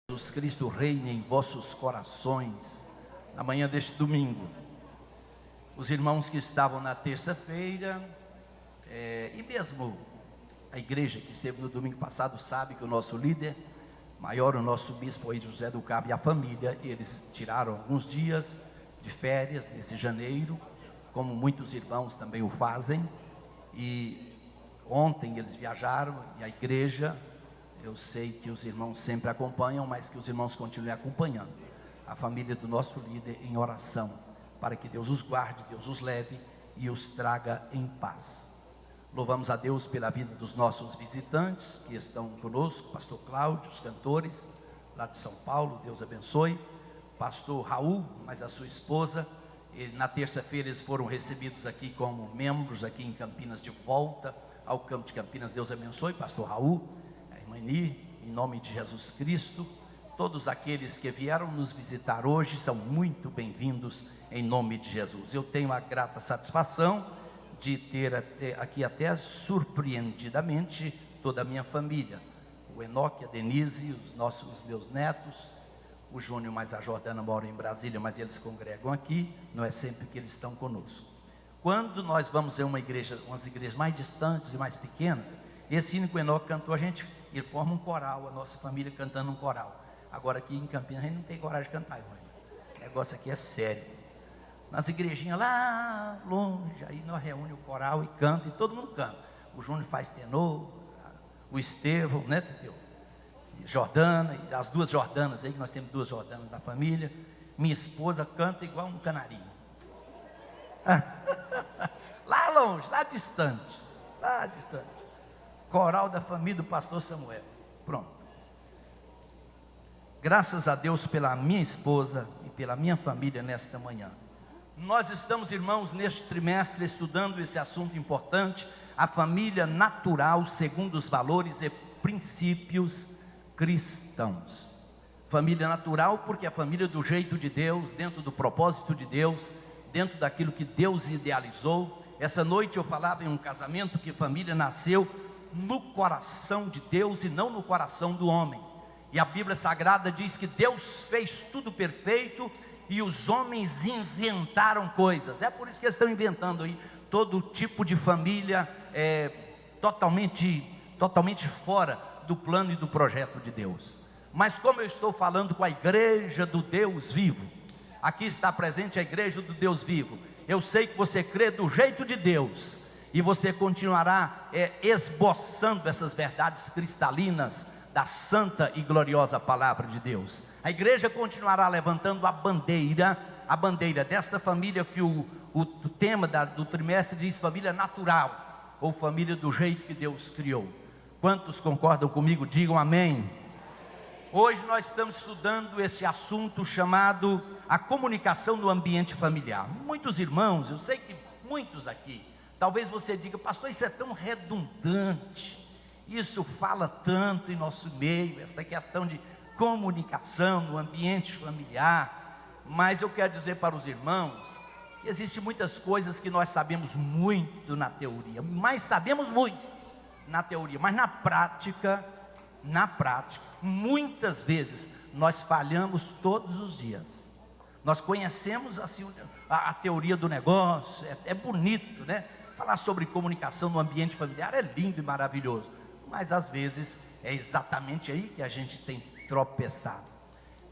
Jesus Cristo reine em vossos corações, na manhã deste domingo. Os irmãos que estavam na terça-feira, e mesmo a igreja que esteve no domingo passado, sabe que o nosso líder maior, o nosso bispo aí, José do Cabo, e a família, eles tiraram alguns dias de férias nesse janeiro, como muitos irmãos também o fazem, e ontem eles viajaram, e a igreja, eu sei que os irmãos sempre acompanham, mas que os irmãos continuem acompanhando a família do nosso líder em oração, para que Deus os guarde, Deus os leve e os traga em paz. Louvamos a Deus pela vida dos nossos visitantes que estão conosco, pastor Cláudio, os cantores lá de São Paulo, Deus abençoe. Pastor Raul, mas a sua esposa, na terça-feira eles foram recebidos aqui como membros aqui em Campinas, de volta ao campo de Campinas. Deus abençoe, pastor Raul, a irmã Ni, em nome de Jesus Cristo. Todos aqueles que vieram nos visitar hoje são muito bem-vindos em nome de Jesus. Eu tenho a grata satisfação de ter aqui até surpreendidamente toda a minha família, o Enoque, a Denise, os meus netos, o Júnior, mas a Jordana mora em Brasília, mas eles congregam aqui, não é sempre que eles estão conosco. Quando nós vamos em umas igrejas mais distantes e mais pequenas, esse hino que o Enoque cantou, ele forma um coral, a nossa família cantando um coral. Agora aqui em Campinas a gente não tem coragem de cantar, irmão. O negócio aqui é sério. Nas igrejinhas lá longe, aí nós reúne o coral e canta, e todo mundo canta. O Júnior faz tenor, o Estevão, né, Teseu? Jordana, e as duas Jordanas aí, que nós temos duas Jordanas da família. Minha esposa canta igual um canarinho. Lá longe, lá distante. Coral da família do pastor Samuel. Pronto. Graças a Deus pela minha esposa e pela minha família nesta manhã. Nós estamos, irmãos, neste trimestre estudando esse assunto importante, a família natural segundo os valores e princípios cristãos. Família natural porque é a família do jeito de Deus, dentro do propósito de Deus, dentro daquilo que Deus idealizou. Essa noite eu falava em um casamento que família nasceu no coração de Deus e não no coração do homem. E a Bíblia Sagrada diz que Deus fez tudo perfeito e os homens inventaram coisas. É por isso que eles estão inventando aí todo tipo de família totalmente fora do plano e do projeto de Deus. Mas como eu estou falando com a igreja do Deus vivo, aqui está presente a igreja do Deus vivo, eu sei que você crê do jeito de Deus, e você continuará esboçando essas verdades cristalinas da santa e gloriosa palavra de Deus. A igreja continuará levantando a bandeira desta família que o tema do trimestre diz família natural, ou família do jeito que Deus criou. Quantos concordam comigo? Digam amém. Hoje nós estamos estudando esse assunto chamado a comunicação no ambiente familiar. Muitos irmãos, eu sei que muitos aqui, talvez você diga, pastor, isso é tão redundante, isso fala tanto em nosso meio, essa questão de comunicação no ambiente familiar. Mas eu quero dizer para os irmãos que existem muitas coisas que nós sabemos muito na teoria, mas na prática, muitas vezes nós falhamos todos os dias. Nós conhecemos assim a teoria do negócio, é bonito, né? Falar sobre comunicação no ambiente familiar é lindo e maravilhoso, mas às vezes é exatamente aí que a gente tem tropeçado.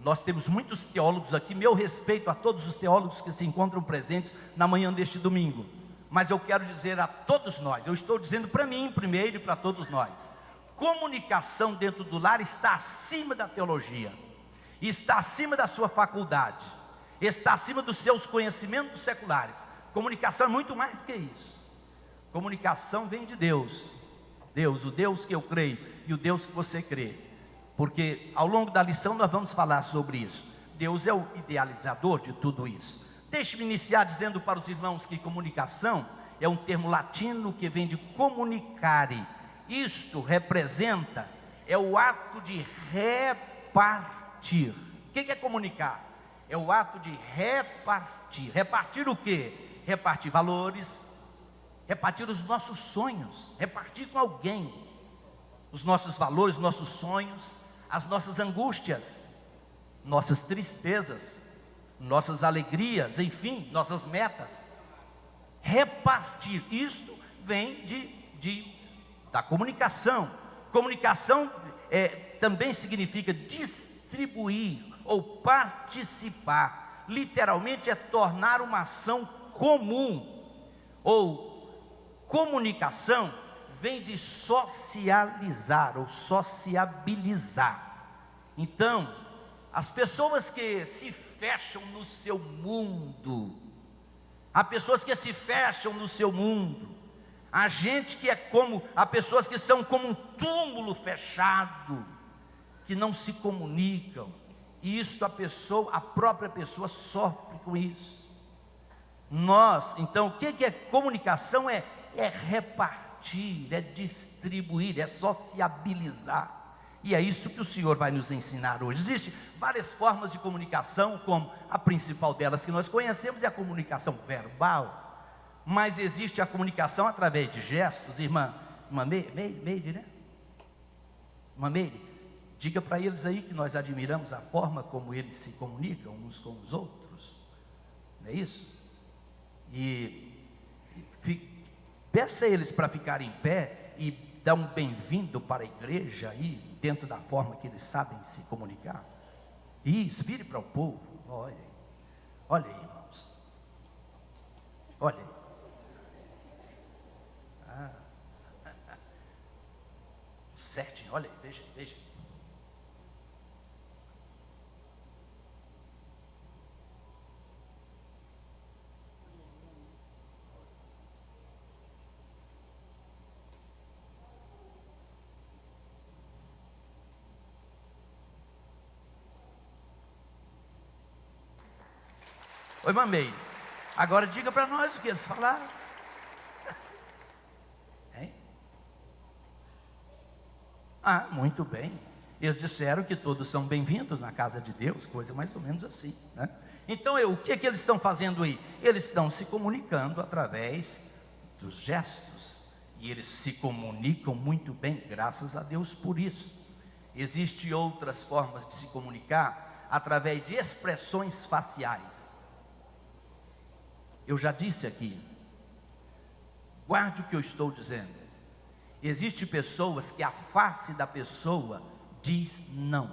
Nós temos muitos teólogos aqui, meu respeito a todos os teólogos que se encontram presentes na manhã deste domingo, mas eu quero dizer a todos nós, eu estou dizendo para mim primeiro e para todos nós, comunicação dentro do lar está acima da teologia, está acima da sua faculdade, está acima dos seus conhecimentos seculares. Comunicação é muito mais do que isso. Comunicação vem de Deus, o Deus que eu creio e o Deus que você crê, porque ao longo da lição nós vamos falar sobre isso. Deus é o idealizador de tudo isso. Deixe-me iniciar dizendo para os irmãos que comunicação é um termo latino que vem de comunicare. Isto representa, é o ato de repartir. O que é comunicar? É o ato de repartir. Repartir o quê? Repartir valores, repartir os nossos sonhos, repartir com alguém os nossos valores, nossos sonhos, as nossas angústias, nossas tristezas, nossas alegrias, enfim, nossas metas. Repartir, isto vem da comunicação. Comunicação também significa distribuir ou participar. Literalmente é tornar uma ação comum. Ou comunicação vem de socializar ou sociabilizar. Então, as pessoas que se fecham no seu mundo, há pessoas que se fecham no seu mundo, há gente que há pessoas que são como um túmulo fechado, que não se comunicam, e isso a própria pessoa sofre com isso. Então, o que é comunicação? É repartir, é distribuir, é sociabilizar. E é isso que o Senhor vai nos ensinar hoje. Existem várias formas de comunicação, como a principal delas que nós conhecemos é a comunicação verbal. Mas existe a comunicação através de gestos. Irmã Meire, né? Irmã Meire, diga para eles aí que nós admiramos a forma como eles se comunicam uns com os outros. Não é isso? Peça a eles para ficarem em pé e dar um bem-vindo para a igreja aí, dentro da forma que eles sabem se comunicar. Isso, vire para o povo. Olha aí, irmãos. Olha aí. Certinho, olha aí, veja. Oi, mamei. Agora diga para nós o que eles falaram. Hein? Muito bem. Eles disseram que todos são bem-vindos na casa de Deus, coisa mais ou menos assim, né? Então, o que eles estão fazendo aí? Eles estão se comunicando através dos gestos. E eles se comunicam muito bem, graças a Deus por isso. Existem outras formas de se comunicar através de expressões faciais. Eu já disse aqui, guarde o que eu estou dizendo. Existem pessoas que a face da pessoa diz não.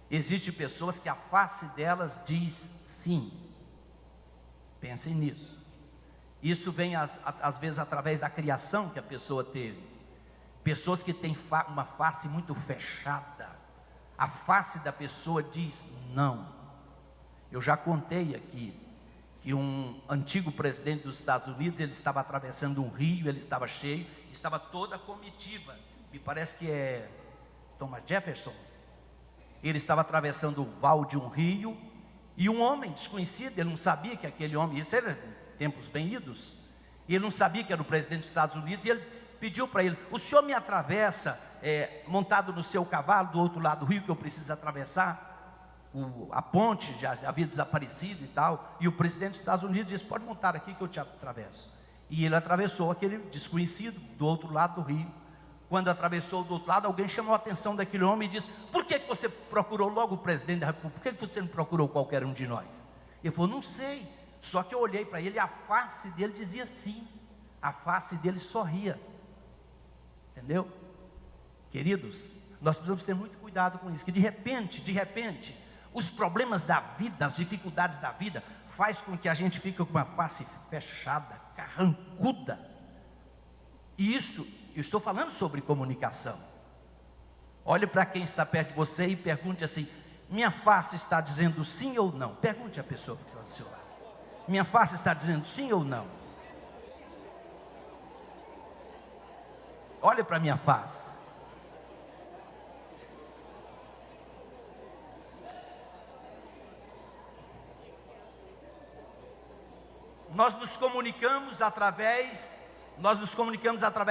Existem pessoas que a face delas diz sim. Pensem nisso. Isso vem às vezes através da criação que a pessoa teve. Pessoas que têm uma face muito fechada, a face da pessoa diz não. Eu já contei aqui que um antigo presidente dos Estados Unidos, ele estava atravessando um rio, ele estava cheio, estava toda a comitiva, me parece que é Thomas Jefferson. Ele estava atravessando o val de um rio, e um homem desconhecido, ele não sabia que aquele homem, isso era tempos bem idos, e ele não sabia que era o presidente dos Estados Unidos, e ele pediu para ele: o senhor me atravessa montado no seu cavalo do outro lado do rio, que eu preciso atravessar? A ponte já havia desaparecido e tal, e o presidente dos Estados Unidos disse: pode montar aqui que eu te atravesso. E ele atravessou aquele desconhecido do outro lado do rio. Quando atravessou do outro lado, alguém chamou a atenção daquele homem e disse: por que você procurou logo o presidente da República? Por que você não procurou qualquer um de nós? Ele falou: não sei, só que eu olhei para ele e a face dele dizia sim, a face dele sorria. Entendeu? Queridos, nós precisamos ter muito cuidado com isso, que de repente, os problemas da vida, as dificuldades da vida, faz com que a gente fique com uma face fechada, carrancuda. E isso, eu estou falando sobre comunicação. Olhe para quem está perto de você e pergunte assim: minha face está dizendo sim ou não? Pergunte à pessoa que está do seu lado: minha face está dizendo sim ou não? Olhe para a minha face. Nós nos comunicamos através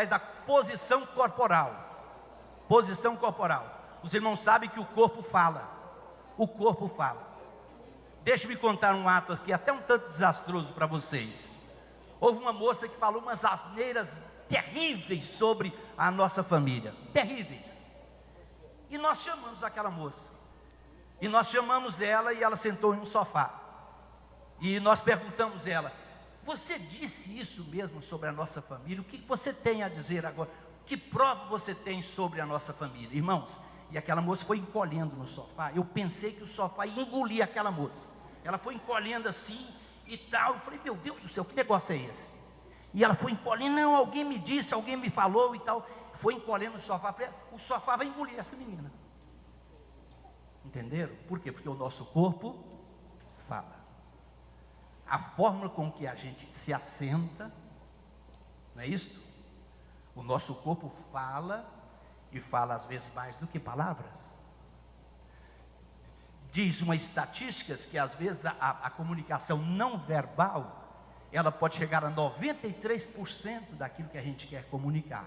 da posição corporal. Posição corporal. Os irmãos sabem que o corpo fala. O corpo fala. Deixe-me contar um ato aqui, até um tanto desastroso para vocês. Houve uma moça que falou umas asneiras terríveis sobre a nossa família. Terríveis. E nós chamamos aquela moça. E nós chamamos ela e ela sentou em um sofá. E nós perguntamos a ela: você disse isso mesmo sobre a nossa família? O que você tem a dizer agora? Que prova você tem sobre a nossa família? Irmãos, e aquela moça foi encolhendo no sofá. Eu pensei que o sofá ia engolir aquela moça. Ela foi encolhendo assim e tal. Eu falei: meu Deus do céu, que negócio é esse? E ela foi encolhendo. Não, alguém me disse, alguém me falou e tal. Foi encolhendo no sofá. O sofá vai engolir essa menina. Entenderam? Por quê? Porque o nosso corpo fala. A forma com que a gente se assenta, não é isso? O nosso corpo fala, e fala às vezes mais do que palavras. Diz uma estatística que às vezes a comunicação não verbal, ela pode chegar a 93% daquilo que a gente quer comunicar,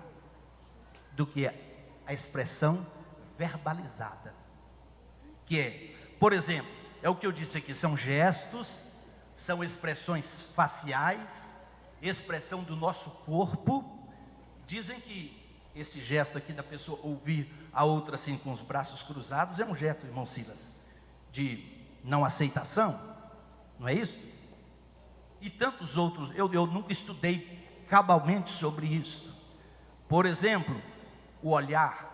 do que a expressão verbalizada. Que é, por exemplo, é o que eu disse aqui, são gestos, são expressões faciais, expressão do nosso corpo. Dizem que esse gesto aqui da pessoa ouvir a outra assim com os braços cruzados é um gesto, irmão Silas, de não aceitação, não é isso? E tantos outros, eu nunca estudei cabalmente sobre isso. Por exemplo, o olhar.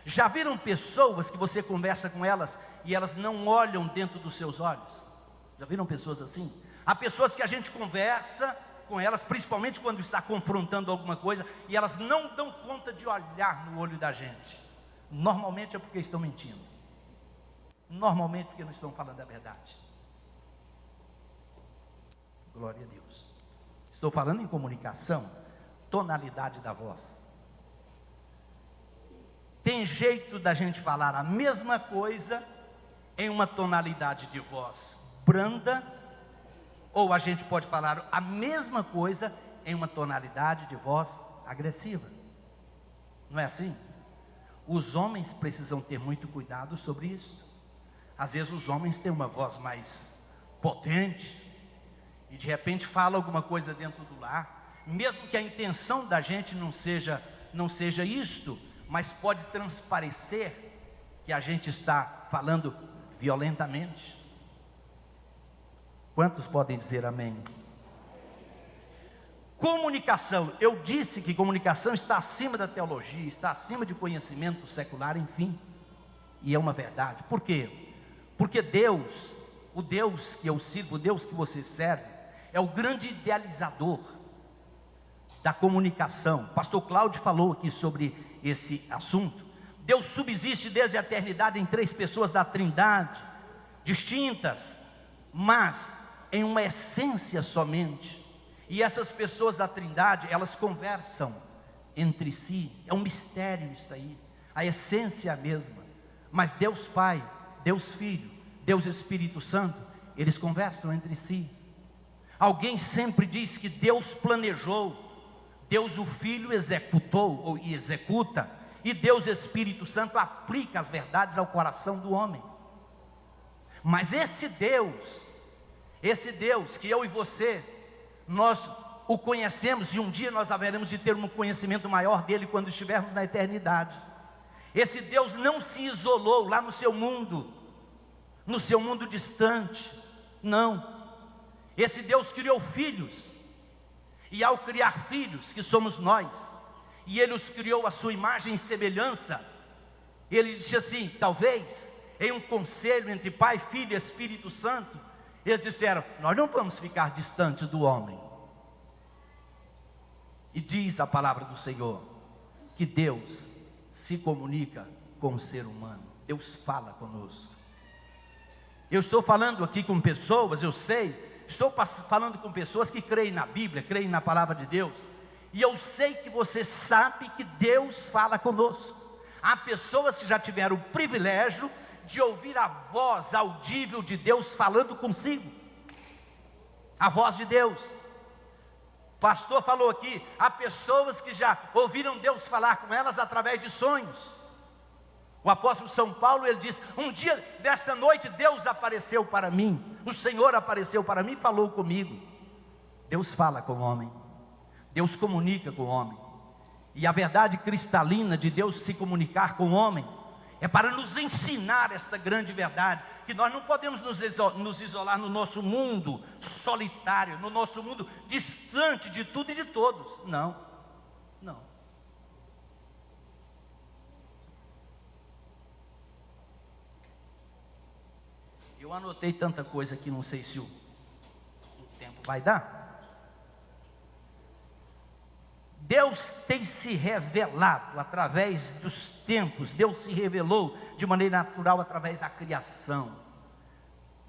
Já viram pessoas que você conversa com elas e elas não olham dentro dos seus olhos? Já viram pessoas assim? Há pessoas que a gente conversa com elas, principalmente quando está confrontando alguma coisa, e elas não dão conta de olhar no olho da gente. Normalmente é porque estão mentindo. Normalmente porque não estão falando a verdade. Glória a Deus. Estou falando em comunicação, tonalidade da voz. Tem jeito da gente falar a mesma coisa em uma tonalidade de voz branda, ou a gente pode falar a mesma coisa em uma tonalidade de voz agressiva. Não é assim? Os homens precisam ter muito cuidado sobre isso. Às vezes os homens têm uma voz mais potente e de repente fala alguma coisa dentro do lar, mesmo que a intenção da gente não seja isto, mas pode transparecer que a gente está falando violentamente. Quantos podem dizer amém? Comunicação, eu disse que comunicação está acima da teologia, está acima de conhecimento secular, enfim, e é uma verdade. Por quê? Porque Deus, o Deus que eu sirvo, o Deus que você serve, é o grande idealizador da comunicação. Pastor Cláudio falou aqui sobre esse assunto. Deus subsiste desde a eternidade em três pessoas da Trindade, distintas, mas em uma essência somente. E essas pessoas da Trindade, elas conversam entre si. É um mistério isso aí. A essência é a mesma, mas Deus Pai, Deus Filho, Deus Espírito Santo, eles conversam entre si. Alguém sempre diz que Deus planejou, Deus o Filho executou e executa, e Deus Espírito Santo aplica as verdades ao coração do homem. Mas esse Deus que eu e você, nós o conhecemos, e um dia nós haveremos de ter um conhecimento maior dele quando estivermos na eternidade. Esse Deus não se isolou lá no seu mundo distante, não. Esse Deus criou filhos, e ao criar filhos, que somos nós, e Ele os criou à sua imagem e semelhança, Ele disse assim, talvez, em um conselho entre Pai, Filho e Espírito Santo, eles disseram, nós não vamos ficar distantes do homem. E diz a palavra do Senhor, que Deus se comunica com o ser humano, Deus fala conosco. Eu estou falando aqui com pessoas, eu sei, estou falando com pessoas que creem na Bíblia, creem na palavra de Deus, e eu sei que você sabe que Deus fala conosco. Há pessoas que já tiveram o privilégio de ouvir a voz audível de Deus falando consigo, a voz de Deus. O pastor falou aqui, há pessoas que já ouviram Deus falar com elas através de sonhos. O apóstolo São Paulo, ele diz, um dia desta noite Deus apareceu para mim, o Senhor apareceu para mim e falou comigo. Deus fala com o homem, Deus comunica com o homem, e a verdade cristalina de Deus se comunicar com o homem, é para nos ensinar esta grande verdade, que nós não podemos nos isolar no nosso mundo solitário, no nosso mundo distante de tudo e de todos. Não, não. Eu anotei tanta coisa aqui, não sei se o tempo vai dar. Deus tem se revelado através dos tempos, Deus se revelou de maneira natural através da criação.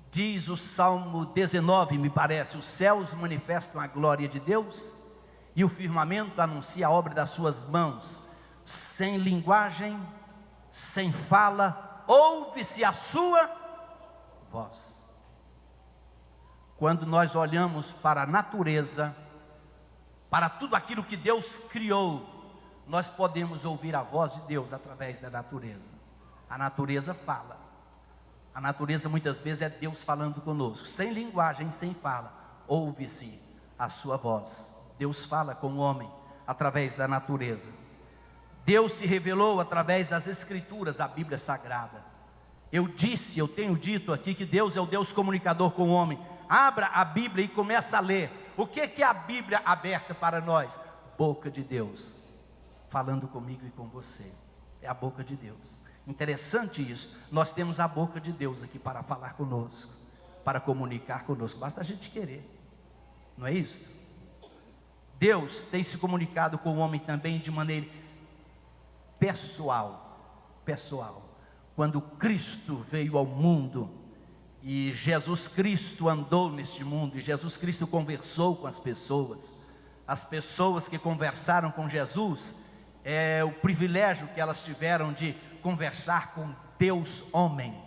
Diz o Salmo 19, me parece: os céus manifestam a glória de Deus, e o firmamento anuncia a obra das suas mãos. Sem linguagem, sem fala, ouve-se a sua voz. Quando nós olhamos para a natureza, para tudo aquilo que Deus criou, nós podemos ouvir a voz de Deus através da natureza. A natureza fala. A natureza muitas vezes é Deus falando conosco. Sem linguagem, sem fala, ouve-se a sua voz. Deus fala com o homem através da natureza. Deus se revelou através das Escrituras, a Bíblia Sagrada. Eu tenho dito aqui que Deus é o Deus comunicador com o homem. Abra a Bíblia e comece a ler. O que é a Bíblia aberta para nós? Boca de Deus, falando comigo e com você. É a boca de Deus. Interessante isso. Nós temos a boca de Deus aqui para falar conosco, para comunicar conosco. Basta a gente querer. Não é isso? Deus tem se comunicado com o homem também de maneira pessoal. Quando Cristo veio ao mundo, e Jesus Cristo andou neste mundo, e Jesus Cristo conversou com as pessoas que conversaram com Jesus, é o privilégio que elas tiveram de conversar com Deus homem,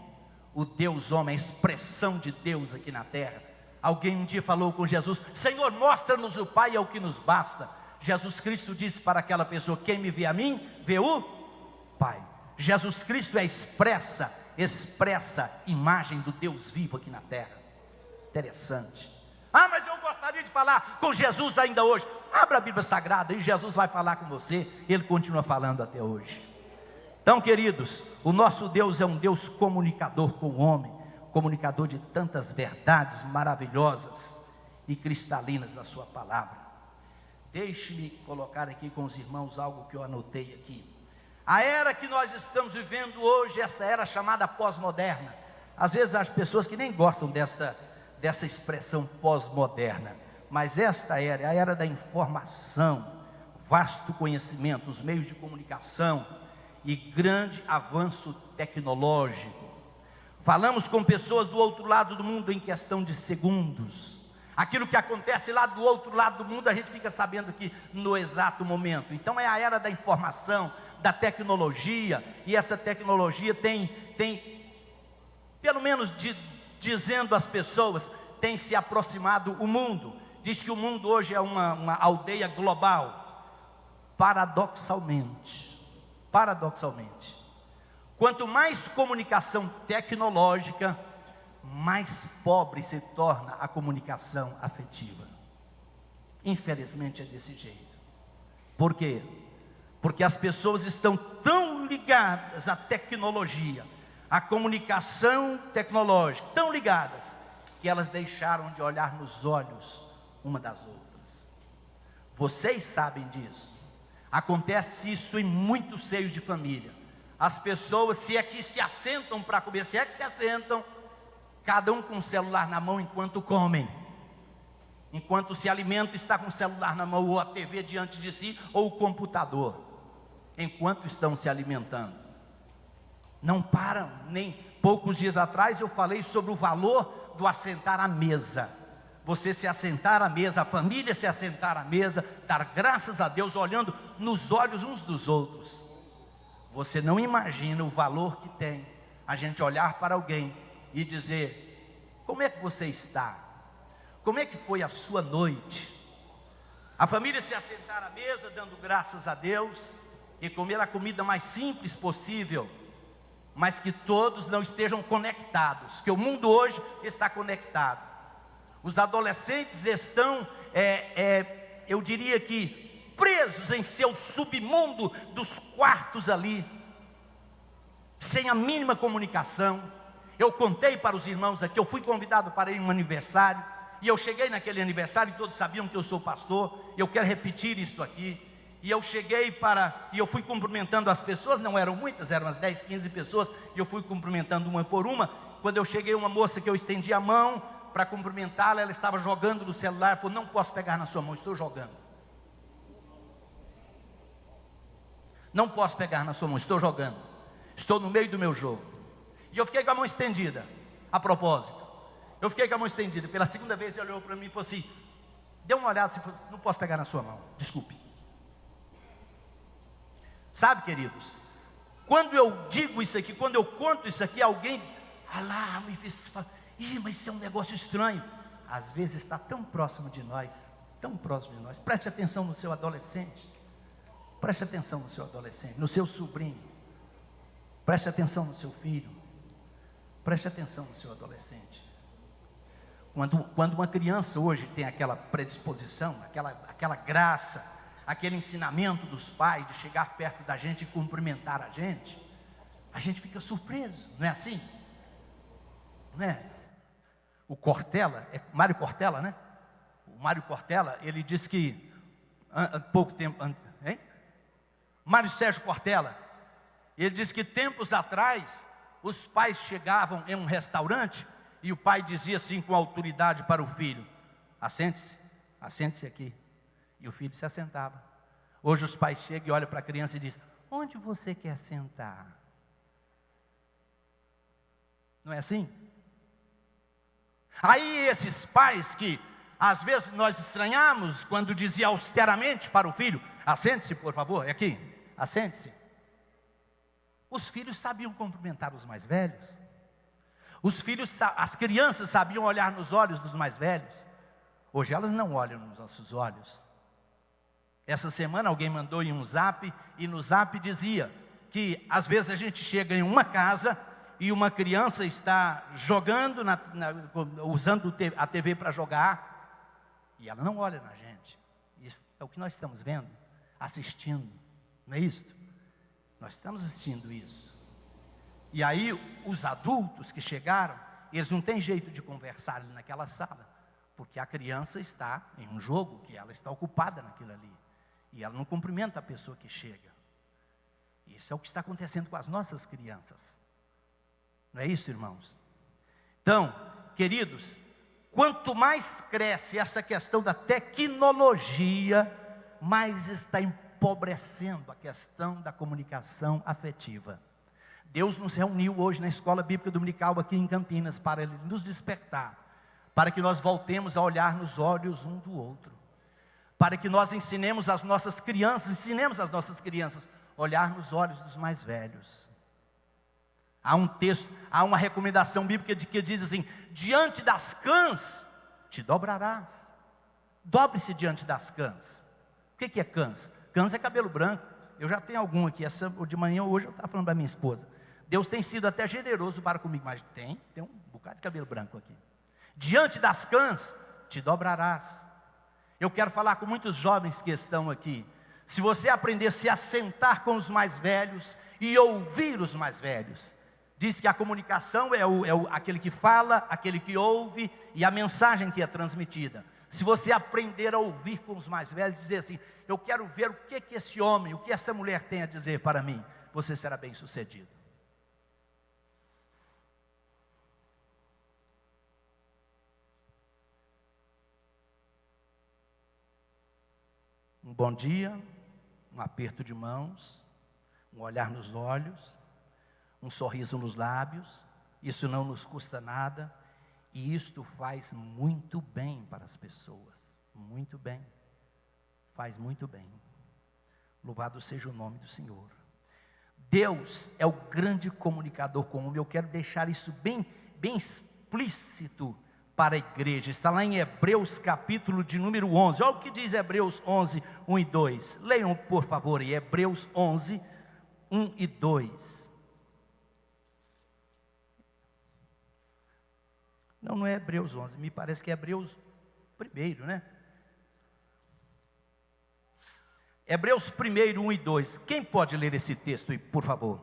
o Deus homem, a expressão de Deus aqui na terra. Alguém um dia falou com Jesus: Senhor, mostra-nos o Pai, é o que nos basta. Jesus Cristo disse para aquela pessoa: quem me vê a mim, vê o Pai. Jesus Cristo é expressa imagem do Deus vivo aqui na terra. Interessante. Mas eu gostaria de falar com Jesus ainda hoje. Abra a Bíblia Sagrada e Jesus vai falar com você. Ele continua falando até hoje. Então, queridos, o nosso Deus é um Deus comunicador com o homem, comunicador de tantas verdades maravilhosas e cristalinas da sua palavra. Deixe-me colocar aqui com os irmãos algo que eu anotei aqui. A era que nós estamos vivendo hoje, essa era chamada pós-moderna. Às vezes as pessoas que nem gostam dessa expressão pós-moderna, mas esta era, a era da informação, vasto conhecimento, os meios de comunicação e grande avanço tecnológico. Falamos com pessoas do outro lado do mundo em questão de segundos. Aquilo que acontece lá do outro lado do mundo, a gente fica sabendo aqui no exato momento. Então é a era da informação, da tecnologia, e essa tecnologia tem pelo menos dizendo às pessoas, tem se aproximado o mundo. Diz que o mundo hoje é uma aldeia global. Paradoxalmente, quanto mais comunicação tecnológica, mais pobre se torna a comunicação afetiva. Infelizmente é desse jeito. Por quê? Porque as pessoas estão tão ligadas à tecnologia, à comunicação tecnológica, tão ligadas, que elas deixaram de olhar nos olhos uma das outras. Vocês sabem disso. Acontece isso em muitos seios de família. As pessoas, se é que se assentam para comer, se é que se assentam, cada um com o celular na mão enquanto comem. Enquanto se alimenta, está com o celular na mão, ou a TV diante de si, ou o computador. Enquanto estão se alimentando, não param. Nem poucos dias atrás eu falei sobre o valor do assentar à mesa. Você se assentar à mesa, a família se assentar à mesa, dar graças a Deus, olhando nos olhos uns dos outros. Você não imagina o valor que tem a gente olhar para alguém e dizer: como é que você está? Como é que foi a sua noite? A família se assentar à mesa, dando graças a Deus, e comer a comida mais simples possível, mas que todos não estejam conectados, que o mundo hoje está conectado. Os adolescentes estão, eu diria que, presos em seu submundo dos quartos ali, sem a mínima comunicação. Eu contei para os irmãos aqui, eu fui convidado para ir em um aniversário, e eu cheguei naquele aniversário, e todos sabiam que eu sou pastor, e eu quero repetir isso aqui. E eu cheguei e eu fui cumprimentando as pessoas, não eram muitas, eram umas 10, 15 pessoas, e eu fui cumprimentando uma por uma. Quando eu cheguei, uma moça que eu estendi a mão para cumprimentá-la, ela estava jogando no celular, falou: não posso pegar na sua mão, estou jogando. Não posso pegar na sua mão, estou jogando. Estou no meio do meu jogo. E eu fiquei com a mão estendida, a propósito. Eu fiquei com a mão estendida, pela segunda vez ele olhou para mim e falou assim, deu uma olhada assim, não posso pegar na sua mão, desculpe. Sabe, queridos, quando eu digo isso aqui, quando eu conto isso aqui, alguém diz, me fala, mas isso é um negócio estranho. Às vezes está tão próximo de nós, tão próximo de nós. Preste atenção no seu adolescente, preste atenção no seu adolescente, no seu sobrinho, preste atenção no seu filho, preste atenção no seu adolescente. Quando uma criança hoje tem aquela predisposição, aquela graça, aquele ensinamento dos pais de chegar perto da gente e cumprimentar a gente fica surpreso, não é assim? Não é? O Cortella, Mário Cortella, né? O Mário Cortella, ele disse que, há pouco tempo, Mário Sérgio Cortella, ele disse que tempos atrás, os pais chegavam em um restaurante, e o pai dizia assim com autoridade para o filho, assente-se aqui. E o filho se assentava. Hoje os pais chegam e olham para a criança e dizem, onde você quer sentar? Não é assim? Aí esses pais que às vezes nós estranhamos quando dizia austeramente para o filho, assente-se por favor, é aqui, assente-se. Os filhos sabiam cumprimentar os mais velhos. As crianças sabiam olhar nos olhos dos mais velhos. Hoje elas não olham nos nossos olhos. Essa semana alguém mandou em um zap, e no zap dizia que às vezes a gente chega em uma casa e uma criança está jogando, usando a TV para jogar, e ela não olha na gente. Isso é o que nós estamos vendo, assistindo, não é isso? Nós estamos assistindo isso. E aí os adultos que chegaram, eles não têm jeito de conversar ali naquela sala, porque a criança está em um jogo, que ela está ocupada naquilo ali, e ela não cumprimenta a pessoa que chega. Isso é o que está acontecendo com as nossas crianças. Não é isso, irmãos? Então, queridos, quanto mais cresce essa questão da tecnologia, mais está empobrecendo a questão da comunicação afetiva. Deus nos reuniu hoje na Escola Bíblica Dominical aqui em Campinas para Ele nos despertar, para que nós voltemos a olhar nos olhos um do outro, para que nós ensinemos as nossas crianças a olhar nos olhos dos mais velhos. Há um texto, há uma recomendação bíblica que diz assim, diante das cãs te dobrarás. Dobre-se diante das cãs. O que é cãs? Cãs é cabelo branco. Eu já tenho algum aqui, de manhã hoje eu estava falando para minha esposa. Deus tem sido até generoso para comigo, mas tem um bocado de cabelo branco aqui. Diante das cãs te dobrarás. Eu quero falar com muitos jovens que estão aqui. Se você aprender a se assentar com os mais velhos e ouvir os mais velhos, diz que a comunicação é aquele que fala, aquele que ouve e a mensagem que é transmitida. Se você aprender a ouvir com os mais velhos, dizer assim, eu quero ver o que esse homem, o que essa mulher tem a dizer para mim, você será bem sucedido. Um bom dia, um aperto de mãos, um olhar nos olhos, um sorriso nos lábios, isso não nos custa nada, e isto faz muito bem para as pessoas, muito bem, faz muito bem. Louvado seja o nome do Senhor. Deus é o grande comunicador com o homem. Eu quero deixar isso bem explícito para a igreja. Está lá em Hebreus capítulo de número 11. Olha o que diz Hebreus 11, 1 e 2. Leiam por favor, em Hebreus 11, 1 e 2. Não é Hebreus 11, me parece que é Hebreus 1, né? Hebreus 1, 1 e 2. Quem pode ler esse texto aí, por favor?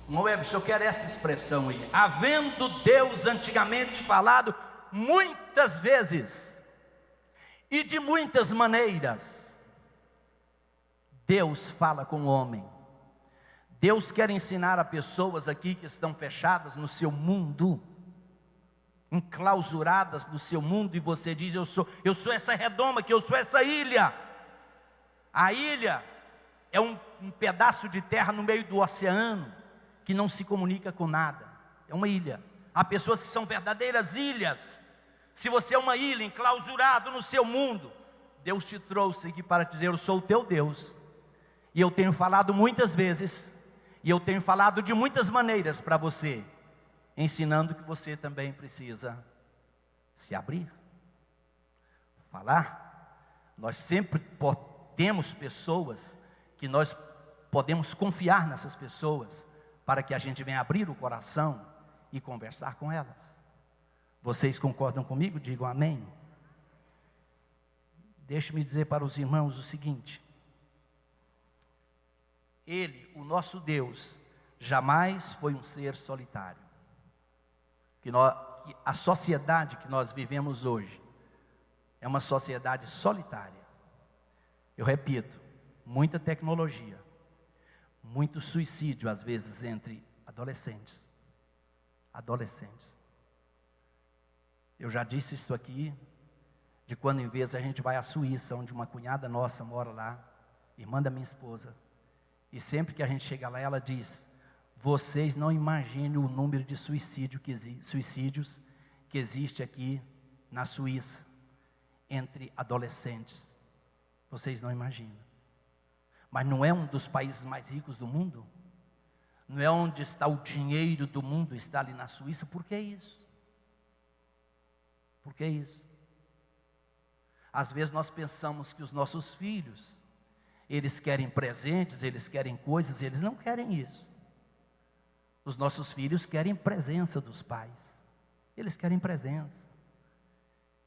Moebius, eu quero essa expressão aí. Havendo Deus antigamente falado muitas vezes e de muitas maneiras, Deus fala com o homem. Deus quer ensinar a pessoas aqui que estão fechadas no seu mundo, enclausuradas no seu mundo, e você diz: eu sou essa redoma aqui, eu sou essa ilha. A ilha é um pedaço de terra no meio do oceano, que não se comunica com nada. É uma ilha. Há pessoas que são verdadeiras ilhas. Se você é uma ilha enclausurado no seu mundo, Deus te trouxe aqui para dizer: eu sou o teu Deus. E eu tenho falado muitas vezes, e eu tenho falado de muitas maneiras para você, ensinando que você também precisa se abrir, falar. Nós sempre temos pessoas que nós podemos confiar nessas pessoas, para que a gente venha abrir o coração e conversar com elas. Vocês concordam comigo? Digam amém. Deixe-me dizer para os irmãos o seguinte: Ele, o nosso Deus, jamais foi um ser solitário. Que a sociedade que nós vivemos hoje é uma sociedade solitária. Eu repito, muita tecnologia, muito suicídio às vezes entre adolescentes. Eu já disse isso aqui, de quando em vez a gente vai à Suíça, onde uma cunhada nossa mora lá, irmã da minha esposa, e sempre que a gente chega lá, ela diz: vocês não imaginem o número de suicídios que existe aqui na Suíça, entre adolescentes. Vocês não imaginam. Mas não é um dos países mais ricos do mundo? Não é onde está o dinheiro do mundo, está ali na Suíça? Por que isso? Por que isso? Às vezes nós pensamos que os nossos filhos, eles querem presentes, eles querem coisas, eles não querem isso. Os nossos filhos querem presença dos pais. Eles querem presença.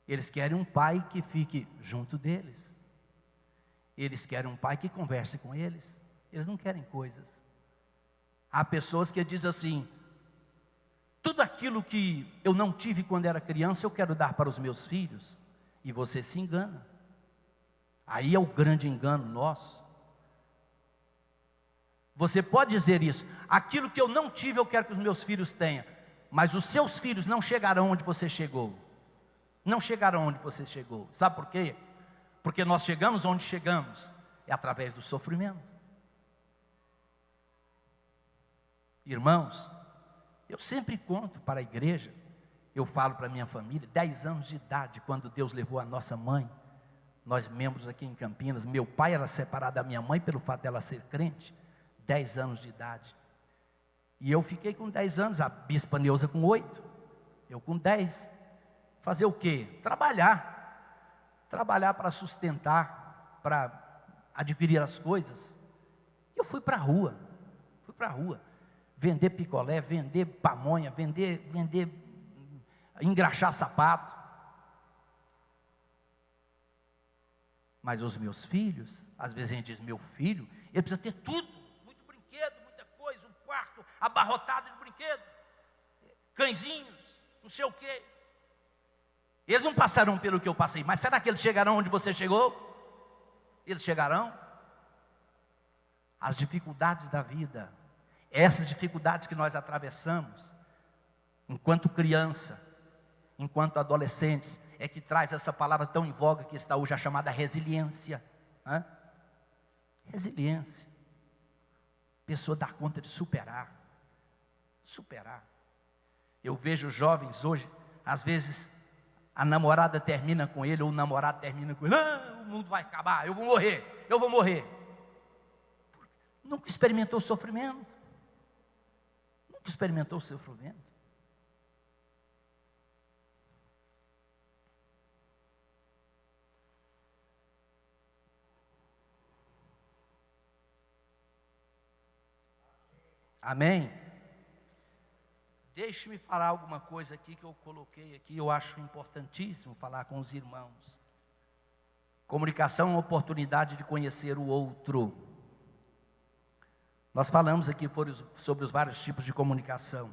Eles querem um pai que fique junto deles. Eles querem um pai que converse com eles. Eles não querem coisas. Há pessoas que dizem assim: tudo aquilo que eu não tive quando era criança, eu quero dar para os meus filhos. E você se engana. Aí é o grande engano nosso. Você pode dizer isso: aquilo que eu não tive, eu quero que os meus filhos tenham. Mas os seus filhos não chegarão onde você chegou. Não chegarão onde você chegou. Sabe por quê? Porque nós chegamos onde chegamos é através do sofrimento. Irmãos, eu sempre conto para a igreja, eu falo para a minha família, 10 anos de idade, quando Deus levou a nossa mãe, nós membros aqui em Campinas, meu pai era separado da minha mãe pelo fato dela ser crente, 10 anos de idade. E eu fiquei com 10 anos, a bispa Neuza com 8, eu com 10. Fazer o quê? Trabalhar para sustentar, para adquirir as coisas. E eu fui para a rua, vender picolé, vender pamonha, vender, engraxar sapato. Mas os meus filhos, às vezes a gente diz: meu filho, ele precisa ter tudo, muito brinquedo, muita coisa, um quarto abarrotado de brinquedo, cãezinhos, não sei o quê. Eles não passarão pelo que eu passei, mas será que eles chegarão onde você chegou? Eles chegarão? As dificuldades da vida, essas dificuldades que nós atravessamos, enquanto criança, enquanto adolescentes, é que traz essa palavra tão em voga que está hoje, a chamada resiliência. Resiliência. Pessoa dá conta de superar. Eu vejo jovens hoje, às vezes a namorada termina com ele, ou o namorado termina com ele: o mundo vai acabar, eu vou morrer. Nunca experimentou sofrimento. Amém? Deixe-me falar alguma coisa aqui que eu coloquei aqui, eu acho importantíssimo falar com os irmãos. Comunicação é uma oportunidade de conhecer o outro. Nós falamos aqui sobre os vários tipos de comunicação.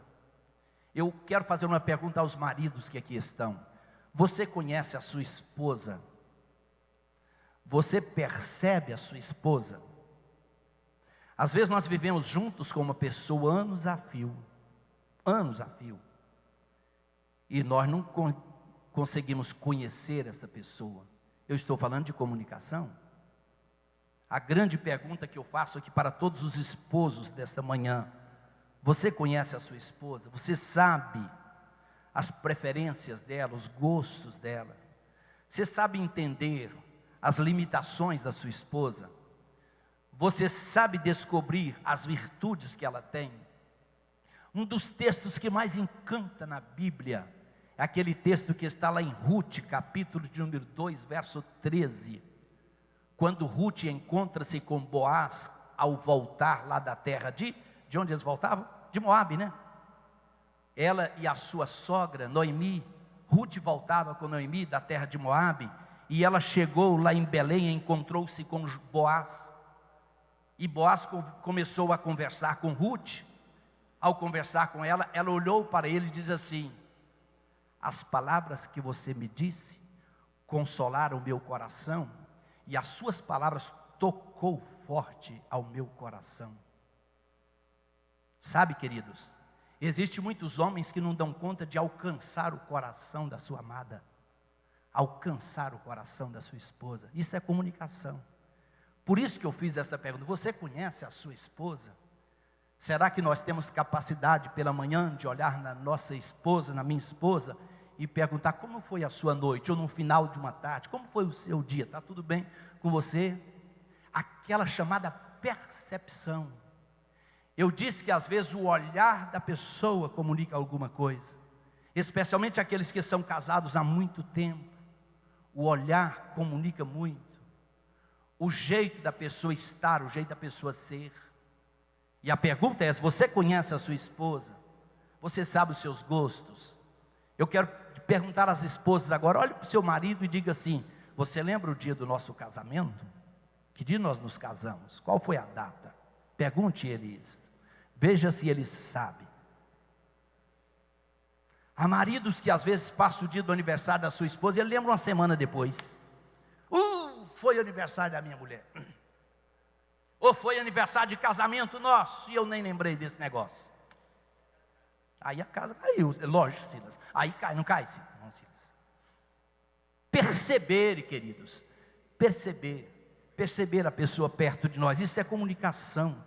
Eu quero fazer uma pergunta aos maridos que aqui estão. Você conhece a sua esposa? Você percebe a sua esposa? Às vezes nós vivemos juntos com uma pessoa anos a fio, e nós não conseguimos conhecer essa pessoa. Eu estou falando de comunicação. A grande pergunta que eu faço aqui para todos os esposos desta manhã: você conhece a sua esposa? Você sabe as preferências dela, os gostos dela? Você sabe entender as limitações da sua esposa? Você sabe descobrir as virtudes que ela tem? Um dos textos que mais encanta na Bíblia é aquele texto que está lá em Ruth, capítulo de número 2, verso 13. Quando Ruth encontra-se com Boaz ao voltar lá da terra de onde eles voltavam? De Moabe, né? Ela e a sua sogra, Noemi. Ruth voltava com Noemi da terra de Moabe, e ela chegou lá em Belém e encontrou-se com Boaz. E Boaz começou a conversar com Ruth. Ao conversar com ela, ela olhou para ele e diz assim: as palavras que você me disse consolaram o meu coração, e as suas palavras tocou forte ao meu coração. Sabe, queridos, existem muitos homens que não dão conta de alcançar o coração da sua amada, alcançar o coração da sua esposa. Isso é comunicação. Por isso que eu fiz essa pergunta: você conhece a sua esposa? Será que nós temos capacidade pela manhã de olhar na nossa esposa, na minha esposa, e perguntar como foi a sua noite, ou no final de uma tarde, como foi o seu dia? Está tudo bem com você? Aquela chamada percepção. Eu disse que às vezes o olhar da pessoa comunica alguma coisa, especialmente aqueles que são casados há muito tempo. O olhar comunica muito, o jeito da pessoa estar, o jeito da pessoa ser. E a pergunta é: você conhece a sua esposa? Você sabe os seus gostos? Eu quero perguntar às esposas agora: olhe para o seu marido e diga assim: você lembra o dia do nosso casamento? Que dia nós nos casamos? Qual foi a data? Pergunte ele isso. Veja se ele sabe. Há maridos que às vezes passam o dia do aniversário da sua esposa e ele lembra uma semana depois. Foi aniversário da minha mulher. Ou foi aniversário de casamento nosso, e eu nem lembrei desse negócio. Aí a casa caiu, lógico, Silas. Aí cai, não cai, Silas? Não, Silas. Perceber, queridos, perceber a pessoa perto de nós, isso é comunicação.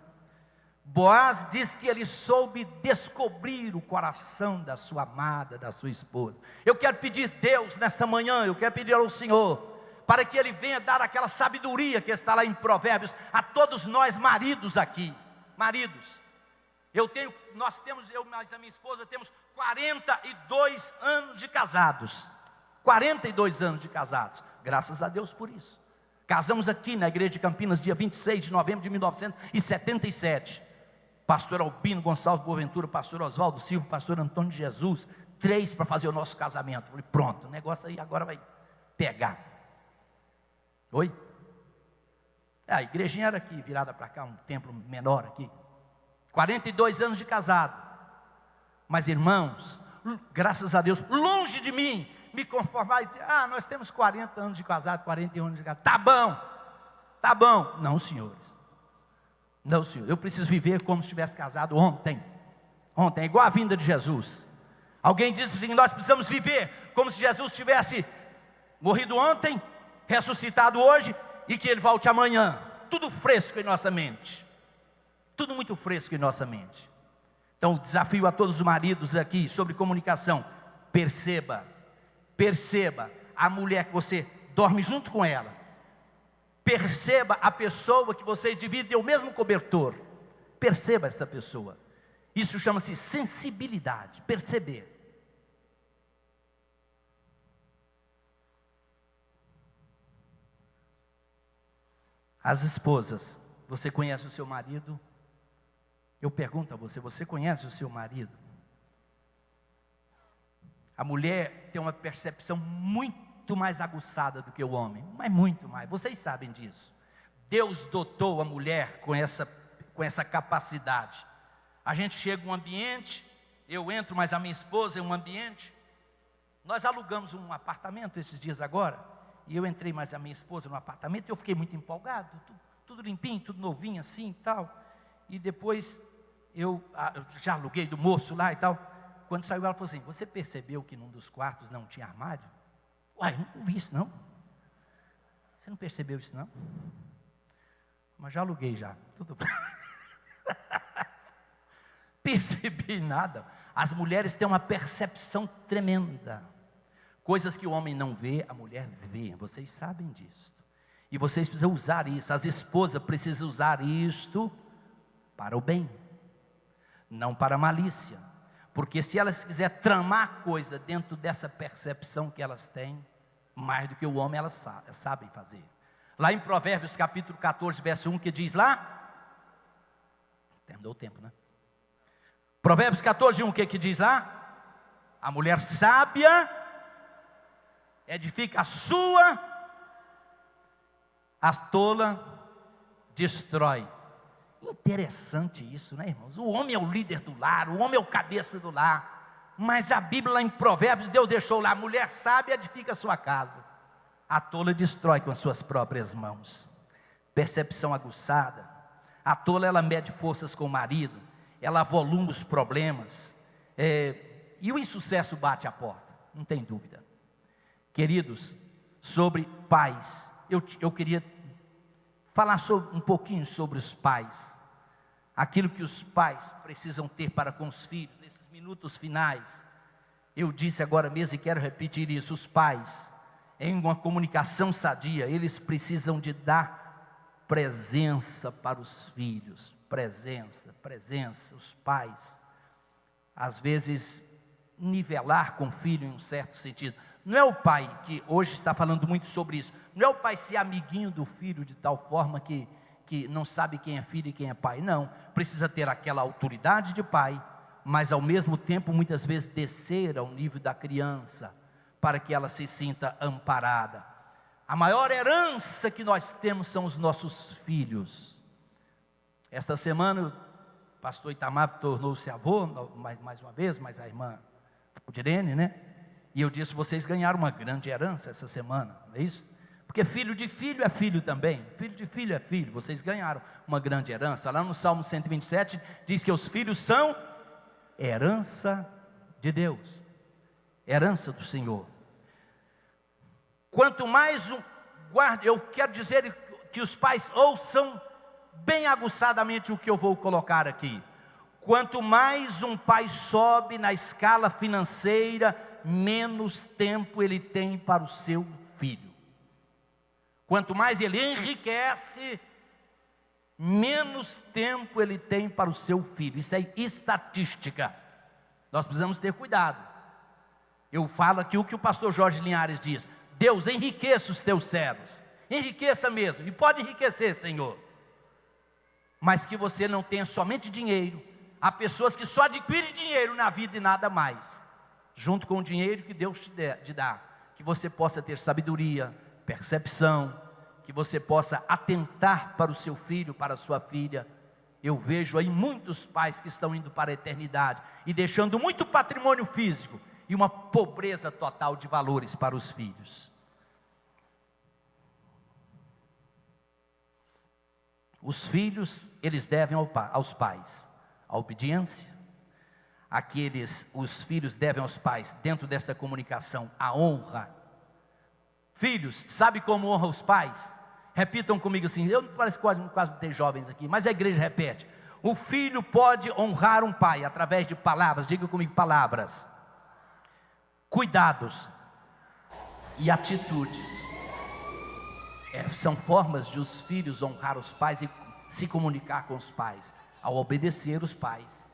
Boaz diz que ele soube descobrir o coração da sua amada, da sua esposa. Eu quero pedir a Deus nesta manhã, eu quero pedir ao Senhor, para que Ele venha dar aquela sabedoria que está lá em Provérbios, a todos nós maridos aqui. Maridos, nós temos, eu mais a minha esposa, temos 42 anos de casados. 42 anos de casados, graças a Deus por isso. Casamos aqui na igreja de Campinas, dia 26 de novembro de 1977. Pastor Albino Gonçalves Boaventura, pastor Oswaldo Silva, pastor Antônio de Jesus, 3 para fazer o nosso casamento. Falei, pronto, o negócio aí agora vai pegar. Oi? A igrejinha era aqui, virada para cá, um templo menor aqui. 42 anos de casado. Mas irmãos, graças a Deus, longe de mim me conformar e dizer: nós temos 40 anos de casado, 41 anos de casado. Tá bom. Não, senhores. Não, senhor, eu preciso viver como se estivesse casado ontem. Ontem, é igual a vinda de Jesus. Alguém disse assim: nós precisamos viver como se Jesus tivesse morrido ontem, ressuscitado hoje, e que Ele volte amanhã. Tudo fresco em nossa mente. Tudo muito fresco em nossa mente. Então, o desafio a todos os maridos aqui sobre comunicação: perceba a mulher que você dorme junto com ela. Perceba a pessoa que você divide o mesmo cobertor. Perceba essa pessoa. Isso chama-se sensibilidade, perceber. As esposas, você conhece o seu marido? Eu pergunto a você, você conhece o seu marido? A mulher tem uma percepção muito mais aguçada do que o homem, mas muito mais, vocês sabem disso. Deus dotou a mulher com com essa capacidade. A gente chega em um ambiente, eu entro, mas a minha esposa em um ambiente. Nós alugamos um apartamento esses dias agora, e eu entrei mais a minha esposa no apartamento, e eu fiquei muito empolgado, tudo limpinho, tudo novinho assim e tal. E depois eu já aluguei do moço lá e tal. Quando saiu ela falou assim: você percebeu que num dos quartos não tinha armário? Uai, não vi isso não. Você não percebeu isso não? Mas já aluguei já, tudo bem. Percebi nada. As mulheres têm uma percepção tremenda. Coisas que o homem não vê, a mulher vê. Vocês sabem disso. E vocês precisam usar isso. As esposas precisam usar isto para o bem, não para a malícia. Porque se elas quiserem tramar coisa dentro dessa percepção que elas têm, mais do que o homem elas sabem fazer. Lá em Provérbios capítulo 14, verso 1, que diz lá, terminou o tempo, né? Provérbios 14, 1, o que diz lá? A mulher sábia edifica a sua, a tola destrói. Interessante isso, né, irmãos? O homem é o líder do lar, o homem é o cabeça do lar. Mas a Bíblia lá em Provérbios, Deus deixou lá: a mulher sábia edifica a sua casa, a tola destrói com as suas próprias mãos. Percepção aguçada. A tola, ela mede forças com o marido, ela avoluma os problemas, e o insucesso bate à porta, não tem dúvida. Queridos, sobre pais, eu queria falar um pouquinho sobre os pais, aquilo que os pais precisam ter para com os filhos, nesses minutos finais. Eu disse agora mesmo e quero repetir isso: os pais, em uma comunicação sadia, eles precisam de dar presença para os filhos, presença, os pais, às vezes, nivelar com o filho em um certo sentido. Não é o pai, que hoje está falando muito sobre isso, não é o pai ser amiguinho do filho de tal forma que não sabe quem é filho e quem é pai. Não, precisa ter aquela autoridade de pai, mas ao mesmo tempo muitas vezes descer ao nível da criança, para que ela se sinta amparada. A maior herança que nós temos são os nossos filhos. Esta semana o pastor Itamar tornou-se avô, mais uma vez, mas a irmã Direne, né? E eu disse: vocês ganharam uma grande herança essa semana, não é isso? Porque filho de filho é filho também, filho de filho é filho. Vocês ganharam uma grande herança. Lá no Salmo 127 diz que os filhos são herança de Deus, herança do Senhor. Quanto mais eu quero dizer que os pais ouçam bem aguçadamente o que eu vou colocar aqui. Quanto mais um pai sobe na escala financeira, menos tempo ele tem para o seu filho. Quanto mais ele enriquece, menos tempo ele tem para o seu filho. Isso é estatística. Nós precisamos ter cuidado. Eu falo aqui o que o pastor Jorge Linhares diz: Deus, enriqueça os teus servos, enriqueça mesmo, e pode enriquecer, Senhor, mas que você não tenha somente dinheiro. Há pessoas que só adquirem dinheiro na vida e nada mais. Junto com o dinheiro que Deus te dá, que você possa ter sabedoria, percepção, que você possa atentar para o seu filho, para a sua filha. Eu vejo aí muitos pais que estão indo para a eternidade e deixando muito patrimônio físico e uma pobreza total de valores para os filhos. Os filhos, eles devem aos pais a obediência. Os filhos devem aos pais, dentro desta comunicação, a honra. Filhos, sabe como honra os pais? Repitam comigo assim, eu não parece quase não ter jovens aqui, mas a igreja repete: o filho pode honrar um pai através de palavras. Diga comigo: palavras, cuidados e atitudes. São formas de os filhos honrar os pais e se comunicar com os pais, ao obedecer os pais.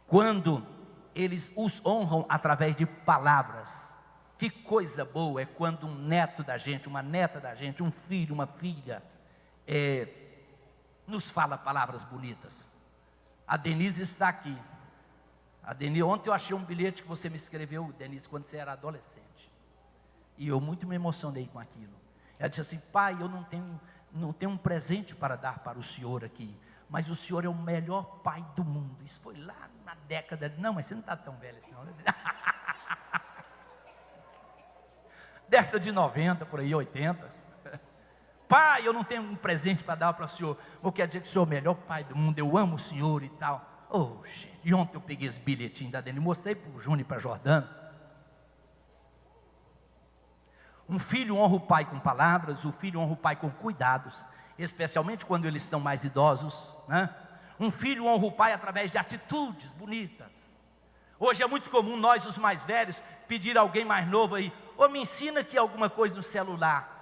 Quando eles os honram através de palavras, que coisa boa é quando um neto da gente, uma neta da gente, um filho, uma filha, nos fala palavras bonitas. A Denise está aqui. Ontem eu achei um bilhete que você me escreveu, Denise, quando você era adolescente, e eu muito me emocionei com aquilo. Ela disse assim: pai, eu não tenho um presente para dar para o senhor aqui, mas o senhor é o melhor pai do mundo. Isso foi lá na década de... Não, mas você não está tão velho assim, não. Década de 90, por aí, 80. Pai, eu não tenho um presente para dar para o senhor. Ou quer dizer que o senhor é o melhor pai do mundo, eu amo o senhor e tal. Oh, gente, e ontem eu peguei esse bilhetinho da dele, mostrei para o Júnior e para a Jordana. Um filho honra o pai com palavras, o filho honra o pai com cuidados, especialmente quando eles estão mais idosos, né? Um filho honra o pai através de atitudes bonitas. Hoje é muito comum nós, os mais velhos, pedir a alguém mais novo aí, me ensina aqui alguma coisa no celular.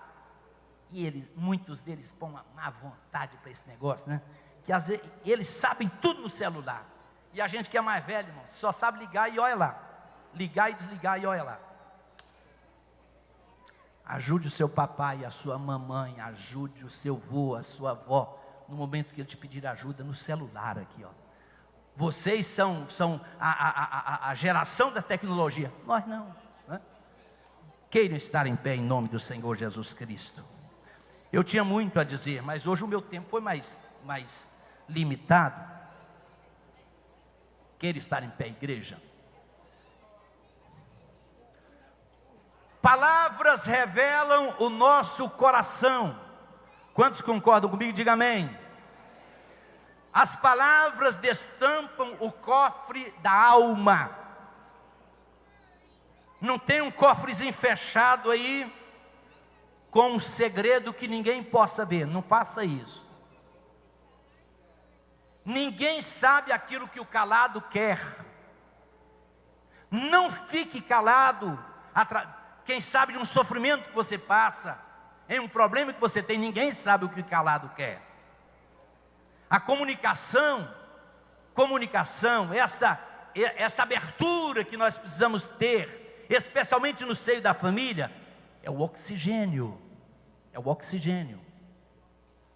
E muitos deles põem uma má vontade para esse negócio, né? Que às vezes eles sabem tudo no celular. E a gente que é mais velho, irmão, só sabe ligar e olha lá. Ligar e desligar e olha lá. Ajude o seu papai, a sua mamãe, ajude o seu avô, a sua avó, no momento que ele te pedir ajuda no celular aqui, ó. Vocês são a geração da tecnologia, nós não, né? Queiram estar em pé em nome do Senhor Jesus Cristo. Eu tinha muito a dizer, mas hoje o meu tempo foi mais limitado. Queira estar em pé, igreja. Palavras revelam o nosso coração. Quantos concordam comigo? Diga amém. As palavras destampam o cofre da alma. Não tem um cofrezinho fechado aí, com um segredo que ninguém possa ver. Não faça isso. Ninguém sabe aquilo que o calado quer. Não fique calado. Quem sabe de um sofrimento que você passa, em um problema que você tem, ninguém sabe o que o calado quer. A comunicação, essa abertura que nós precisamos ter, especialmente no seio da família, é o oxigênio,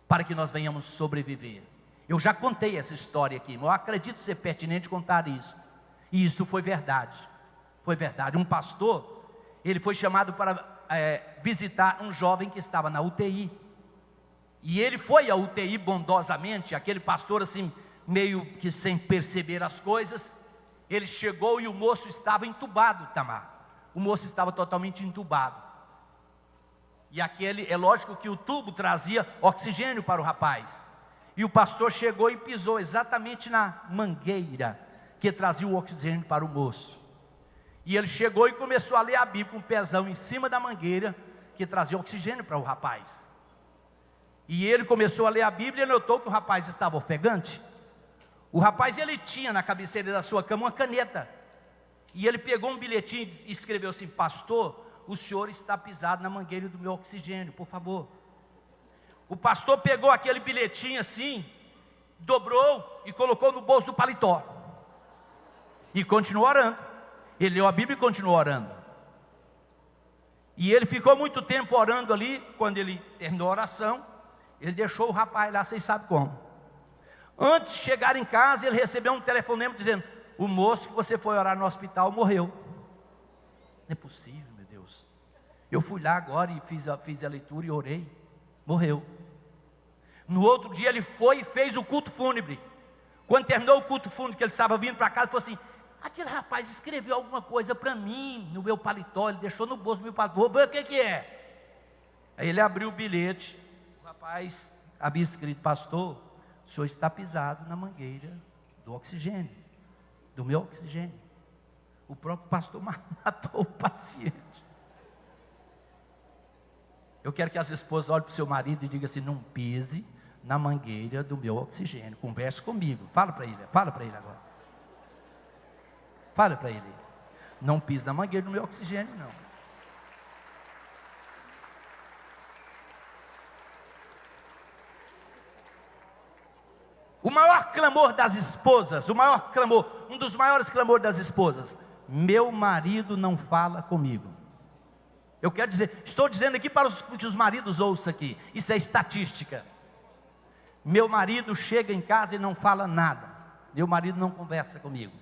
para que nós venhamos sobreviver. Eu já contei essa história aqui, mas eu acredito ser pertinente contar isso, e isso foi verdade, um pastor, ele foi chamado para visitar um jovem que estava na UTI, e ele foi à UTI bondosamente, aquele pastor assim, meio que sem perceber as coisas, ele chegou e o moço estava entubado, Tamar, o moço estava totalmente entubado, e é lógico que o tubo trazia oxigênio para o rapaz, e o pastor chegou e pisou exatamente na mangueira, que trazia o oxigênio para o moço, e ele chegou e começou a ler a Bíblia com um pezão em cima da mangueira, que trazia oxigênio para o rapaz, e ele começou a ler a Bíblia e notou que o rapaz estava ofegante. O rapaz, ele tinha na cabeceira da sua cama uma caneta, e ele pegou um bilhetinho e escreveu assim: pastor, o senhor está pisado na mangueira do meu oxigênio, por favor. O pastor pegou aquele bilhetinho assim, dobrou e colocou no bolso do paletó, e continuou orando. Ele leu a Bíblia e continuou orando, e ele ficou muito tempo orando ali. Quando ele terminou a oração, ele deixou o rapaz lá, vocês sabem como. Antes de chegar em casa, ele recebeu um telefonema dizendo: o moço que você foi orar no hospital morreu. Não é possível, meu Deus. Eu fui lá agora e fiz a leitura e orei. Morreu. No outro dia ele foi e fez o culto fúnebre. Quando terminou o culto fúnebre, que ele estava vindo para casa, ele falou assim: aquele rapaz escreveu alguma coisa para mim no meu paletó, ele deixou no bolso do meu paletó, vou ver o que é. Aí ele abriu o bilhete, o rapaz havia escrito: pastor, o senhor está pisado na mangueira do oxigênio, do meu oxigênio. O próprio pastor matou o paciente. Eu quero que as esposas olhem para o seu marido e digam assim: não pise na mangueira do meu oxigênio. Converse comigo, fala para ele agora. Fala para ele: não pise na mangueira do meu oxigênio, não. O maior clamor das esposas, um dos maiores clamores das esposas: meu marido não fala comigo. Eu quero dizer, estou dizendo aqui para que os maridos ouçam aqui, isso é estatística. Meu marido chega em casa e não fala nada. Meu marido não conversa comigo.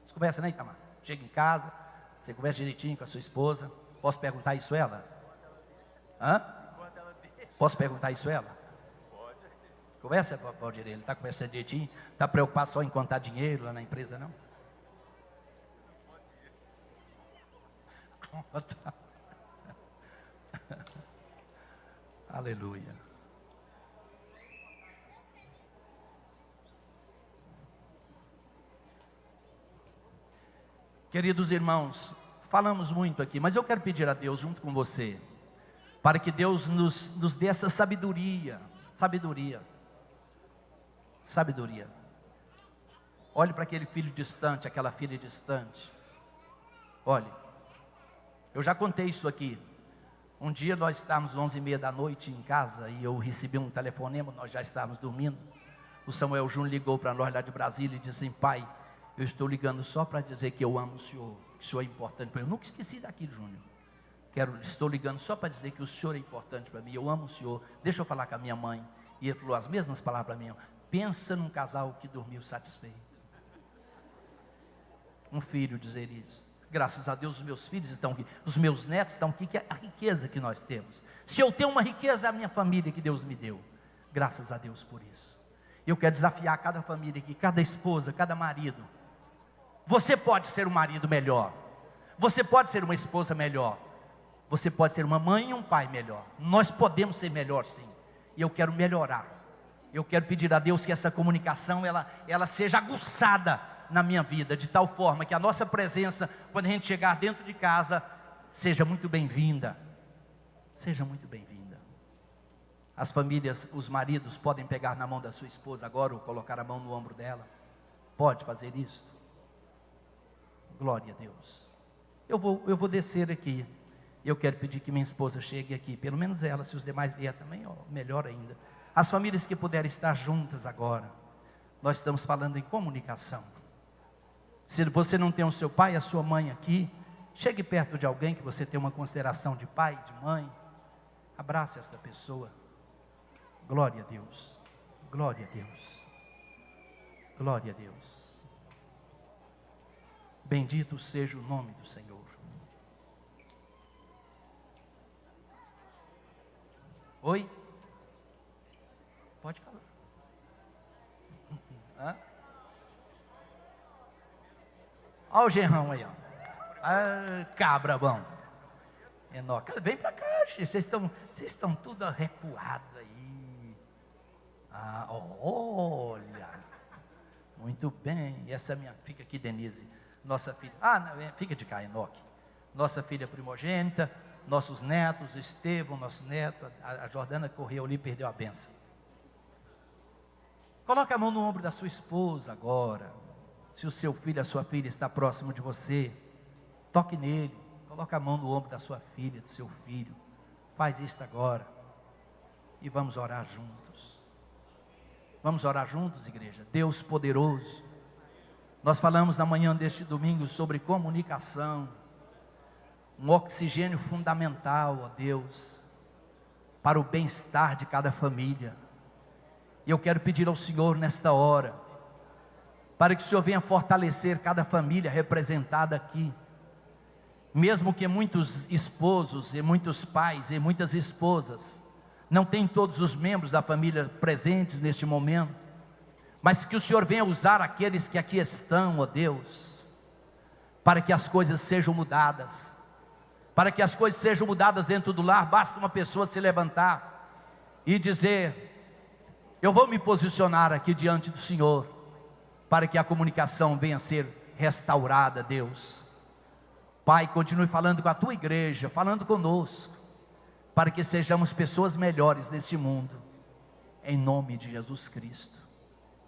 Você conversa, né, Itamar? Chega em casa, você conversa direitinho com a sua esposa. Posso perguntar isso a ela? Posso perguntar isso a ela? Conversa, Valdir, ele está conversando direitinho? Está preocupado só em contar dinheiro lá na empresa, não? Aleluia. Queridos irmãos, falamos muito aqui, mas eu quero pedir a Deus junto com você, para que Deus nos dê essa sabedoria. Olhe para aquele filho distante, aquela filha distante. Olhe, eu já contei isso aqui. Um dia nós estávamos 11h30 da noite em casa e eu recebi um telefonema, nós já estávamos dormindo. O Samuel Júnior ligou para nós lá de Brasília e disse assim: pai, eu estou ligando só para dizer que eu amo o senhor, que o senhor é importante para mim. Eu nunca esqueci daquilo, Júnior. Estou ligando só para dizer que o senhor é importante para mim, eu amo o senhor. Deixa eu falar com a minha mãe. E ele falou as mesmas palavras para mim: pensa num casal que dormiu satisfeito. Um filho dizer isso. Graças a Deus os meus filhos estão aqui, os meus netos estão aqui, que é a riqueza que nós temos. Se eu tenho uma riqueza, é a minha família que Deus me deu. Graças a Deus por isso. Eu quero desafiar cada família aqui, cada esposa, cada marido. Você pode ser um marido melhor. Você pode ser uma esposa melhor. Você pode ser uma mãe e um pai melhor. Nós podemos ser melhor, sim. E eu quero melhorar. Eu quero pedir a Deus que essa comunicação ela seja aguçada na minha vida, de tal forma que a nossa presença, quando a gente chegar dentro de casa, seja muito bem-vinda. Seja muito bem-vinda. As famílias, os maridos podem pegar na mão da sua esposa agora, ou colocar a mão no ombro dela. Pode fazer isso. Glória a Deus. Eu vou descer aqui. Eu quero pedir que minha esposa chegue aqui, pelo menos ela, se os demais vier também, ó, melhor ainda. As famílias que puderem estar juntas agora, nós estamos falando em comunicação. Se você não tem o seu pai e a sua mãe aqui, chegue perto de alguém que você tem uma consideração de pai, de mãe, abrace essa pessoa. Glória a Deus, glória a Deus, glória a Deus. Bendito seja o nome do Senhor. Oi? Pode falar. Hã? Olha o genrão aí, ó. Ah, cabra bom. Enoque, vem para cá, vocês estão tudo recuados aí. Ah, olha. Muito bem. E essa minha, fica aqui, Denise. Nossa filha. Ah, não, fica de cá, Enoque. Nossa filha primogênita, nossos netos, Estevão, nosso neto, a Jordana correu ali e perdeu a bênção. Coloque a mão no ombro da sua esposa agora. Se o seu filho, a sua filha está próximo de você, toque nele. Coloque a mão no ombro da sua filha, do seu filho. Faz isso agora. E vamos orar juntos. Vamos orar juntos, igreja. Deus poderoso. Nós falamos na manhã deste domingo sobre comunicação. Um oxigênio fundamental, ó Deus, para o bem-estar de cada família. E eu quero pedir ao Senhor nesta hora, para que o Senhor venha fortalecer cada família representada aqui. Mesmo que muitos esposos e muitos pais e muitas esposas não tenham todos os membros da família presentes neste momento, mas que o Senhor venha usar aqueles que aqui estão, ó Deus, para que as coisas sejam mudadas. Para que as coisas sejam mudadas dentro do lar, basta uma pessoa se levantar e dizer: eu vou me posicionar aqui diante do Senhor, para que a comunicação venha a ser restaurada, Deus. Pai, continue falando com a tua igreja, falando conosco, para que sejamos pessoas melhores neste mundo, em nome de Jesus Cristo,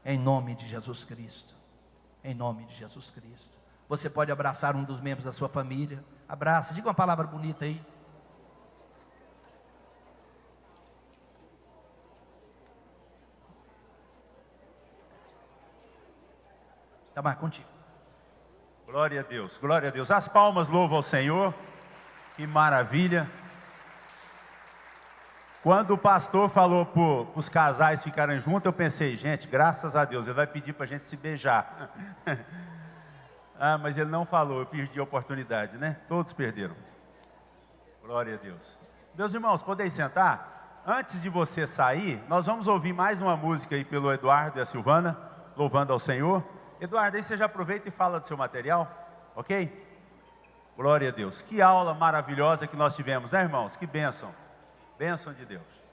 em nome de Jesus Cristo, em nome de Jesus Cristo. Você pode abraçar um dos membros da sua família, abraça, diga uma palavra bonita aí. Tá mais contigo. Glória a Deus, glória a Deus. As palmas louvam ao Senhor. Que maravilha. Quando o pastor falou para os casais ficarem juntos, eu pensei, gente, graças a Deus, ele vai pedir para a gente se beijar. Ah, mas ele não falou, eu perdi a oportunidade, né? Todos perderam. Glória a Deus. Meus irmãos, podem sentar? antes de você sair, nós vamos ouvir mais uma música aí pelo Eduardo e a Silvana, louvando ao Senhor. Eduardo, aí você já aproveita e fala do seu material, ok? Glória a Deus. Que aula maravilhosa que nós tivemos, né, irmãos? Que bênção. Bênção de Deus.